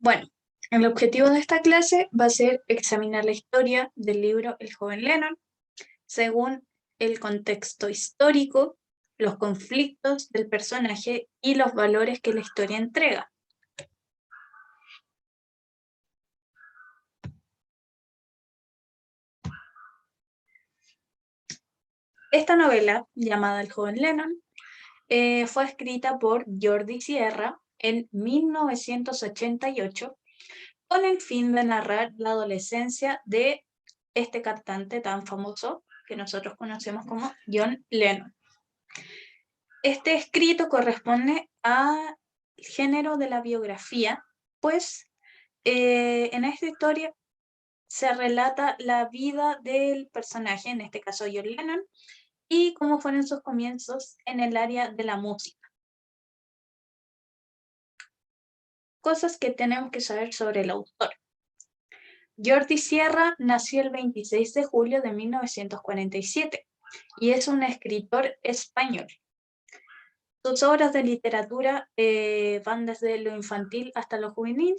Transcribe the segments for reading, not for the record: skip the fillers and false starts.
Bueno, el objetivo de esta clase va a ser examinar la historia del libro El joven Lennon, según el contexto histórico, los conflictos del personaje y los valores que la historia entrega. Esta novela, llamada El joven Lennon, fue escrita por Jordi Sierra en 1988 con el fin de narrar la adolescencia de este cantante tan famoso que nosotros conocemos como John Lennon. Este escrito corresponde al género de la biografía, pues en esta historia se relata la vida del personaje, en este caso John Lennon, y cómo fueron sus comienzos en el área de la música. Cosas que tenemos que saber sobre el autor. Jordi Sierra nació el 26 de julio de 1947 y es un escritor español. Sus obras de literatura van desde lo infantil hasta lo juvenil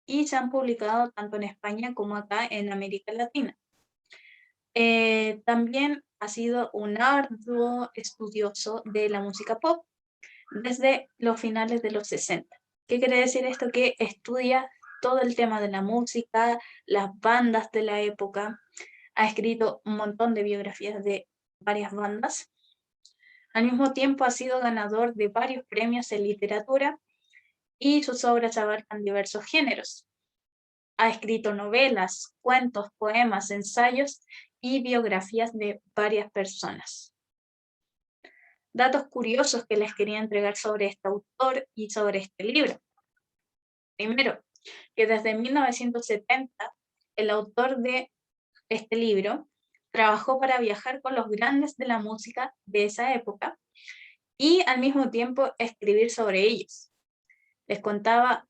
y se han publicado tanto en España como acá en América Latina. También ha sido un arduo estudioso de la música pop desde los finales de los 60. ¿Qué quiere decir esto? Que estudia todo el tema de la música, las bandas de la época, ha escrito un montón de biografías de varias bandas. Al mismo tiempo ha sido ganador de varios premios en literatura y sus obras abarcan diversos géneros. Ha escrito novelas, cuentos, poemas, ensayos y biografías de varias personas. Datos curiosos que les quería entregar sobre este autor y sobre este libro. Primero, que desde 1970 el autor de este libro trabajó para viajar con los grandes de la música de esa época y al mismo tiempo escribir sobre ellos. Les contaba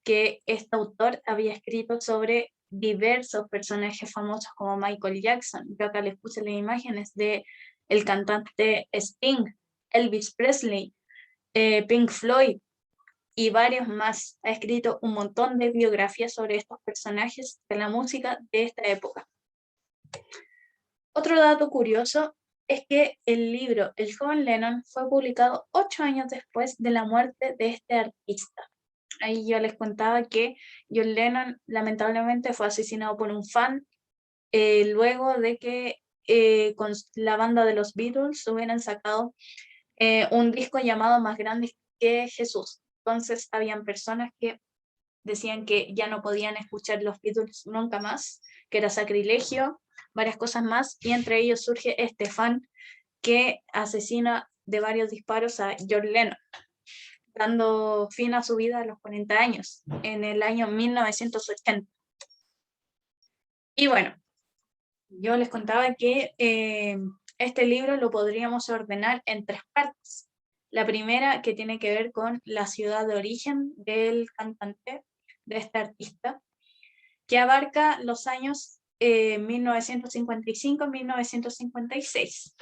que este autor había escrito sobre diversos personajes famosos como Michael Jackson. Yo acá les puse las imágenes de el cantante Sting, Elvis Presley, Pink Floyd y varios más. Ha escrito un montón de biografías sobre estos personajes de la música de esta época. Otro dato curioso es que el libro El joven Lennon fue publicado 8 años después de la muerte de este artista. Ahí yo les contaba que John Lennon lamentablemente fue asesinado por un fan luego de que con la banda de los Beatles hubieran sacado un disco llamado Más grande que Jesús. Entonces habían personas que decían que ya no podían escuchar los Beatles nunca más, que era sacrilegio, varias cosas más, y entre ellos surge este fan que asesina de varios disparos a John Lennon, dando fin a su vida a los 40 años, en el año 1980. Y bueno, yo les contaba que este libro lo podríamos ordenar en 3 partes. La primera, que tiene que ver con la ciudad de origen del cantante, de este artista, que abarca los años 1955-1956.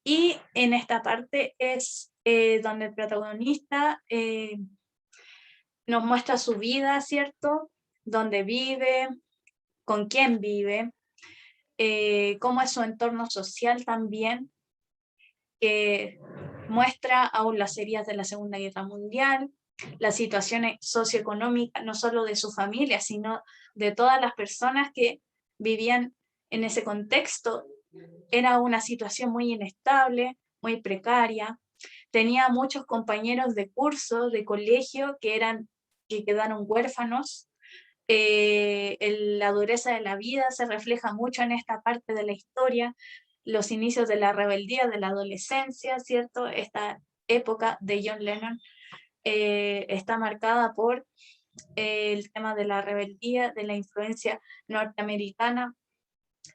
Y en esta parte es donde el protagonista nos muestra su vida, ¿cierto? Dónde vive, con quién vive, cómo es su entorno social también, que muestra aún las heridas de la Segunda Guerra Mundial, la situación socioeconómica, no solo de su familia, sino de todas las personas que vivían en ese contexto. Era una situación muy inestable, muy precaria. Tenía muchos compañeros de curso, de colegio, que quedaron huérfanos. La dureza de la vida se refleja mucho en esta parte de la historia, los inicios de la rebeldía, de la adolescencia, ¿cierto? Esta época de John Lennon está marcada por el tema de la rebeldía, de la influencia norteamericana,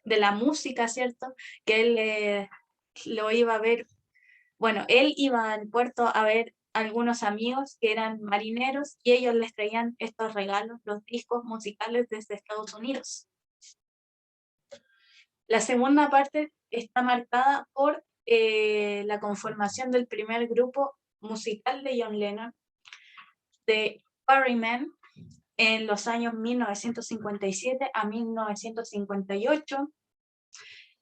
de la música, ¿cierto? Que él lo iba a ver, bueno, él iba al puerto a ver algunos amigos que eran marineros y ellos les traían estos regalos, los discos musicales desde Estados Unidos. La segunda parte está marcada por la conformación del primer grupo musical de John Lennon, de Quarrymen, en los años 1957 a 1958.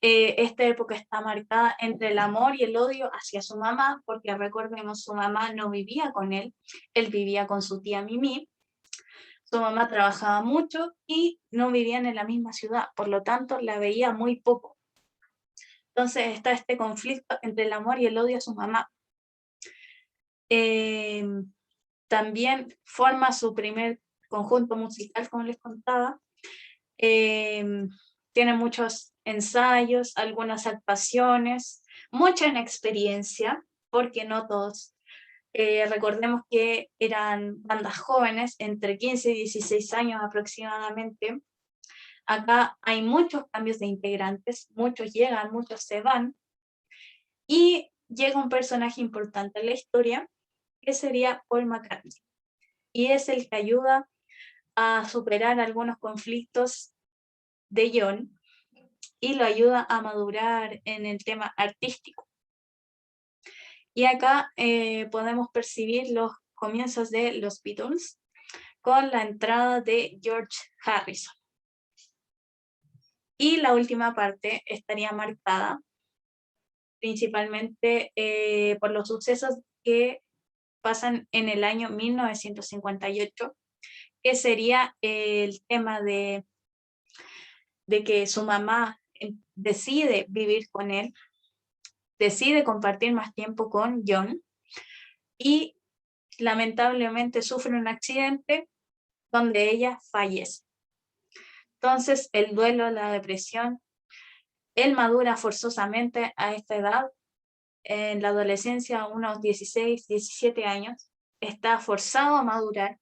Esta época está marcada entre el amor y el odio hacia su mamá, porque recordemos, su mamá no vivía con él vivía con su tía Mimi. Su mamá trabajaba mucho y no vivían en la misma ciudad, por lo tanto la veía muy poco. Entonces está este conflicto entre el amor y el odio a su mamá. También forma su primer conjunto musical, como les contaba. Tiene muchos ensayos, algunas actuaciones, mucha inexperiencia, porque no todos. Recordemos que eran bandas jóvenes, entre 15 y 16 años aproximadamente. Acá hay muchos cambios de integrantes, muchos llegan, muchos se van, y llega un personaje importante en la historia, que sería Paul McCartney, y es el que ayuda a superar algunos conflictos de John y lo ayuda a madurar en el tema artístico. Y acá podemos percibir los comienzos de los Beatles con la entrada de George Harrison. Y la última parte estaría marcada principalmente por los sucesos que pasan en el año 1958, que sería el tema de que su mamá decide vivir con él, decide compartir más tiempo con John y lamentablemente sufre un accidente donde ella fallece. Entonces el duelo, la depresión, él madura forzosamente a esta edad, en la adolescencia, unos 16, 17 años, está forzado a madurar,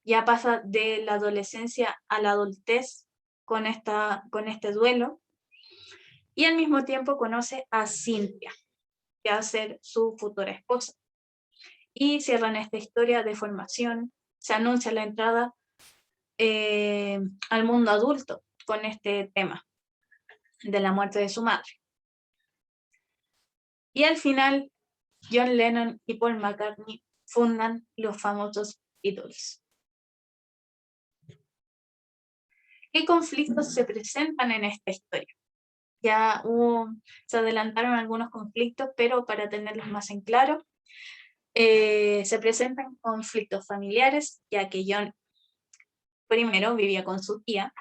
ya pasa de la adolescencia a la adultez con este duelo, y al mismo tiempo conoce a Cynthia, que va a ser su futura esposa. Y cierran esta historia de formación, se anuncia la entrada al mundo adulto con este tema de la muerte de su madre. Y al final, John Lennon y Paul McCartney fundan los famosos Beatles. ¿Qué conflictos se presentan en esta historia? Ya se adelantaron algunos conflictos, pero para tenerlos más en claro, se presentan conflictos familiares, ya que John primero vivía con su tía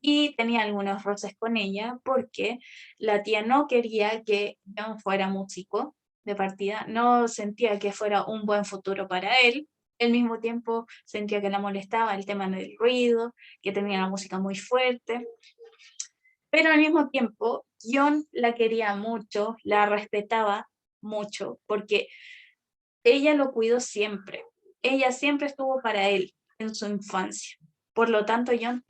y tenía algunos roces con ella porque la tía no quería que John fuera músico de partida, no sentía que fuera un buen futuro para él. Al mismo tiempo sentía que la molestaba el tema del ruido, que tenía la música muy fuerte. Pero al mismo tiempo, John la quería mucho, la respetaba mucho, porque ella lo cuidó siempre. Ella siempre estuvo para él en su infancia. Por lo tanto, John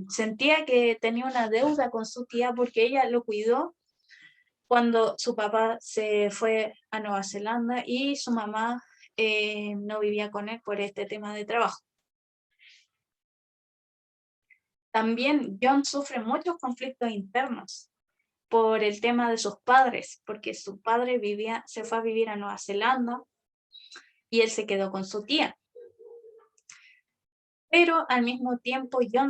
sentía que tenía una deuda con su tía porque ella lo cuidó cuando su papá se fue a Nueva Zelanda y su mamá no vivía con él por este tema de trabajo. También John sufre muchos conflictos internos por el tema de sus padres, porque su padre se fue a vivir a Nueva Zelanda y él se quedó con su tía. Pero al mismo tiempo John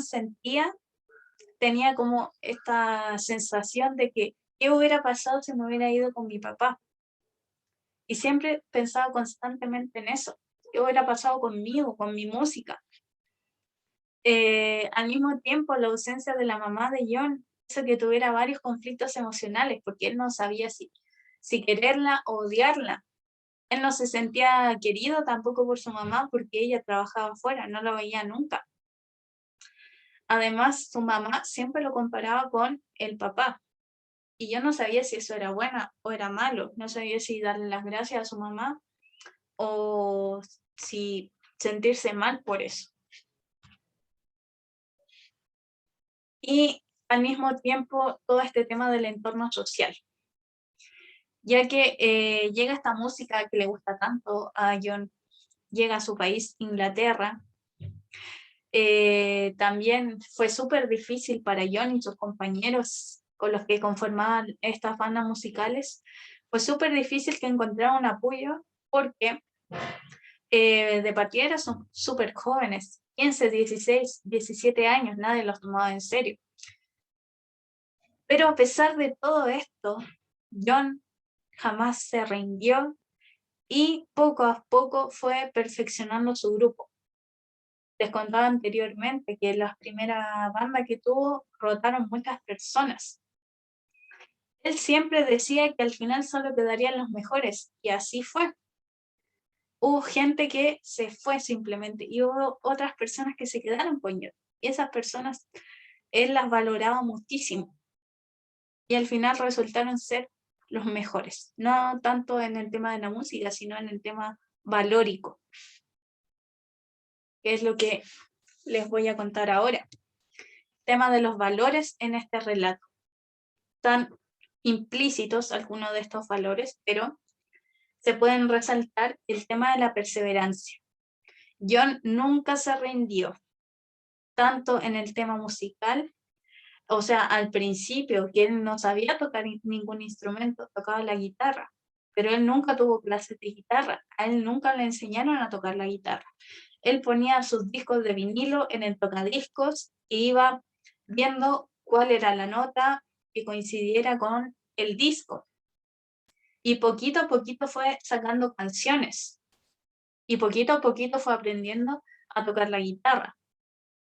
tenía como esta sensación de que ¿qué hubiera pasado si me hubiera ido con mi papá? Y siempre pensaba constantemente en eso. ¿Qué hubiera pasado conmigo, con mi música? Al mismo tiempo, la ausencia de la mamá de John hizo que tuviera varios conflictos emocionales, porque él no sabía si quererla o odiarla. Él no se sentía querido tampoco por su mamá, porque ella trabajaba afuera, no lo veía nunca. Además, su mamá siempre lo comparaba con el papá, y yo no sabía si eso era bueno o era malo, no sabía si darle las gracias a su mamá o si sentirse mal por eso. Y al mismo tiempo todo este tema del entorno social, ya que llega esta música que le gusta tanto a John, llega a su país, Inglaterra. También fue súper difícil para John y sus compañeros con los que conformaban estas bandas musicales. Fue súper difícil que encontraran un apoyo porque de partida son súper jóvenes, 15, 16, 17 años, nadie los tomaba en serio. Pero a pesar de todo esto, John jamás se rindió y poco a poco fue perfeccionando su grupo. Les contaba anteriormente que la primera banda que tuvo rotaron muchas personas. Él siempre decía que al final solo quedarían los mejores, y así fue. Hubo gente que se fue simplemente y hubo otras personas que se quedaron con John. Y esas personas él las valoraba muchísimo. Y al final resultaron ser los mejores, no tanto en el tema de la música, sino en el tema valórico, que es lo que les voy a contar ahora. Tema de los valores en este relato. Están implícitos algunos de estos valores, pero se pueden resaltar el tema de la perseverancia. John nunca se rindió, tanto en el tema musical, o sea, al principio, que él no sabía tocar ningún instrumento, tocaba la guitarra, pero él nunca tuvo clases de guitarra, a él nunca le enseñaron a tocar la guitarra. Él ponía sus discos de vinilo en el tocadiscos e iba viendo cuál era la nota que coincidiera con el disco. Y poquito a poquito fue sacando canciones. Y poquito a poquito fue aprendiendo a tocar la guitarra.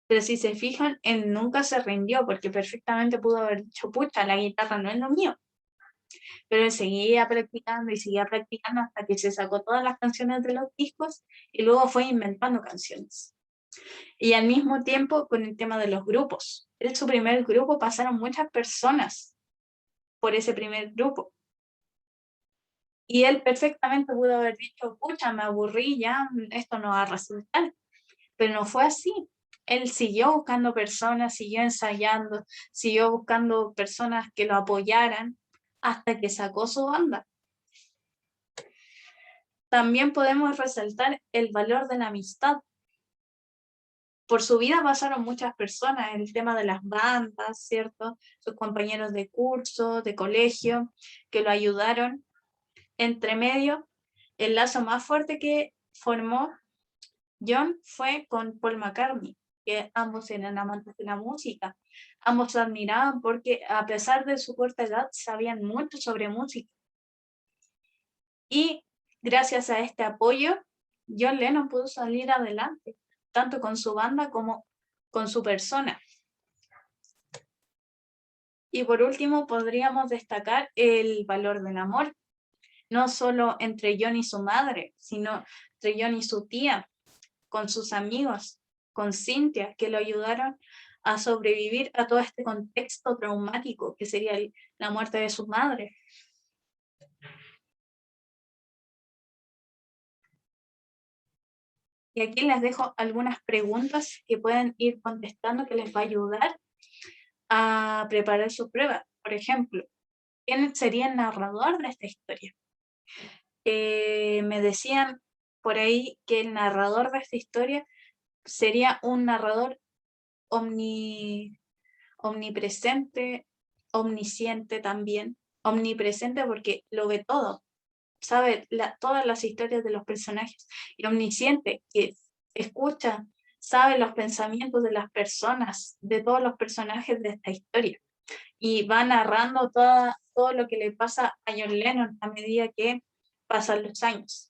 Pero si se fijan, él nunca se rindió porque perfectamente pudo haber dicho, pucha, la guitarra no es lo mío. Pero él seguía practicando y seguía practicando hasta que se sacó todas las canciones de los discos y luego fue inventando canciones. Y al mismo tiempo con el tema de los grupos. En su primer grupo pasaron muchas personas por ese primer grupo. Y él perfectamente pudo haber dicho, pucha, me aburrí ya, esto no va a resultar. Pero no fue así. Él siguió buscando personas, siguió ensayando, siguió buscando personas que lo apoyaran hasta que sacó su banda. También podemos resaltar el valor de la amistad. Por su vida pasaron muchas personas, el tema de las bandas, ¿cierto? Sus compañeros de curso, de colegio, que lo ayudaron. Entre medio, el lazo más fuerte que formó John fue con Paul McCartney, que ambos eran amantes de la música. Ambos se admiraban porque a pesar de su corta edad sabían mucho sobre música. Y gracias a este apoyo, John Lennon pudo salir adelante, tanto con su banda como con su persona. Y por último, podríamos destacar el valor del amor, no solo entre John y su madre, sino entre John y su tía, con sus amigos, con Cynthia, que lo ayudaron a sobrevivir a todo este contexto traumático que sería la muerte de su madre. Y aquí les dejo algunas preguntas que pueden ir contestando que les va a ayudar a preparar su prueba. Por ejemplo, ¿quién sería el narrador de esta historia? Me decían por ahí que el narrador de esta historia sería un narrador omnipresente, omnisciente también, omnipresente porque lo ve todo, sabe todas las historias de los personajes, y omnisciente que escucha, sabe los pensamientos de las personas, de todos los personajes de esta historia, y va narrando todo lo que le pasa a John Lennon a medida que pasan los años.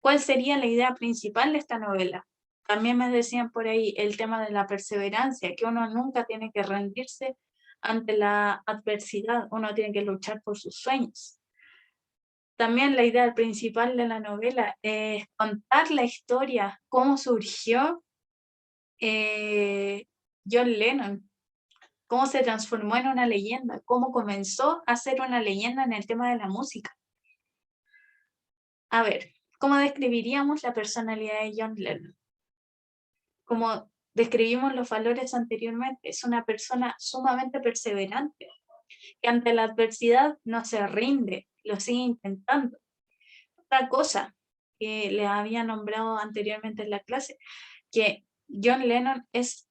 ¿Cuál sería la idea principal de esta novela? También me decían por ahí el tema de la perseverancia, que uno nunca tiene que rendirse ante la adversidad, uno tiene que luchar por sus sueños. También la idea principal de la novela es contar la historia, cómo surgió John Lennon, cómo se transformó en una leyenda, cómo comenzó a ser una leyenda en el tema de la música. A ver, ¿cómo describiríamos la personalidad de John Lennon? Como describimos los valores anteriormente, es una persona sumamente perseverante, que ante la adversidad no se rinde, lo sigue intentando. Otra cosa que le había nombrado anteriormente en la clase, que John Lennon es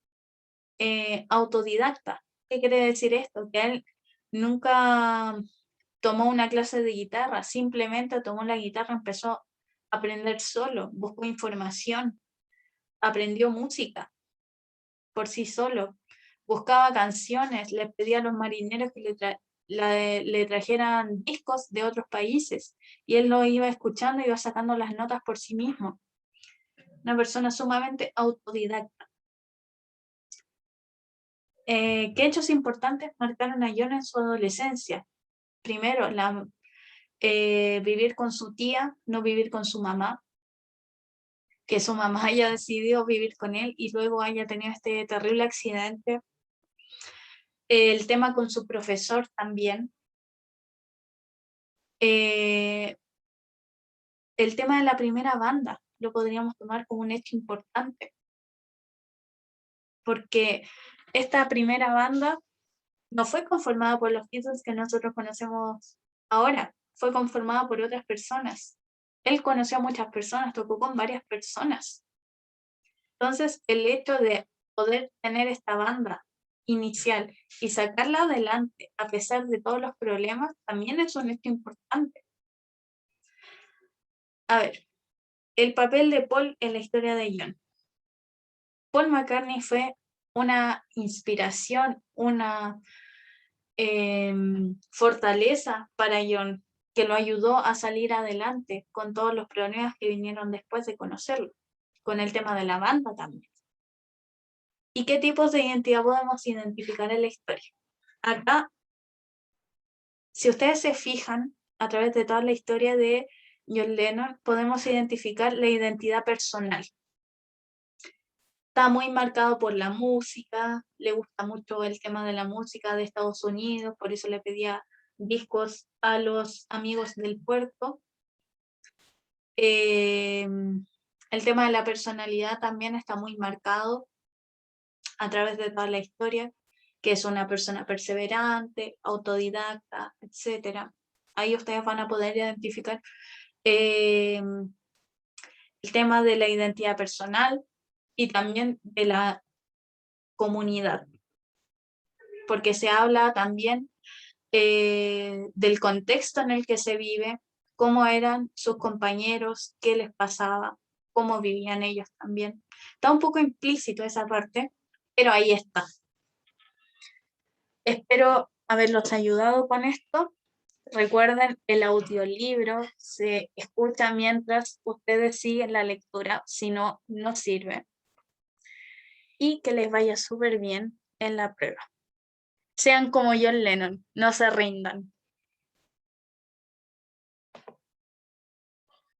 autodidacta. ¿Qué quiere decir esto? Que él nunca tomó una clase de guitarra, simplemente tomó la guitarra, empezó aprender solo, buscó información, aprendió música por sí solo, buscaba canciones, le pedía a los marineros que le trajeran discos de otros países y él lo iba escuchando y iba sacando las notas por sí mismo. Una persona sumamente autodidacta. ¿Qué hechos importantes marcaron a John en su adolescencia? Primero, vivir con su tía, no vivir con su mamá, que su mamá haya decidido vivir con él y luego haya tenido este terrible accidente. El tema con su profesor también. El tema de la primera banda lo podríamos tomar como un hecho importante, porque esta primera banda no fue conformada por los Beatles que nosotros conocemos ahora, fue conformada por otras personas. Él conoció a muchas personas, tocó con varias personas. Entonces, el hecho de poder tener esta banda inicial y sacarla adelante a pesar de todos los problemas, también es un hecho importante. A ver, el papel de Paul en la historia de John. Paul McCartney fue una inspiración, una fortaleza para John, que lo ayudó a salir adelante con todos los problemas que vinieron después de conocerlo, con el tema de la banda también. ¿Y qué tipos de identidad podemos identificar en la historia? Acá, si ustedes se fijan, a través de toda la historia de John Lennon, podemos identificar la identidad personal. Está muy marcado por la música, le gusta mucho el tema de la música de Estados Unidos, por eso le pedía discos a los amigos del puerto. El tema de la personalidad también está muy marcado a través de toda la historia, que es una persona perseverante, autodidacta, etc. Ahí ustedes van a poder identificar el tema de la identidad personal y también de la comunidad, porque se habla también del contexto en el que se vive, cómo eran sus compañeros, qué les pasaba, cómo vivían ellos también. Está un poco implícito esa parte, pero ahí está. Espero haberlos ayudado con esto. Recuerden, el audiolibro se escucha mientras ustedes siguen la lectura, si no, no sirve. Y que les vaya súper bien en la prueba. Sean como John Lennon, no se rindan.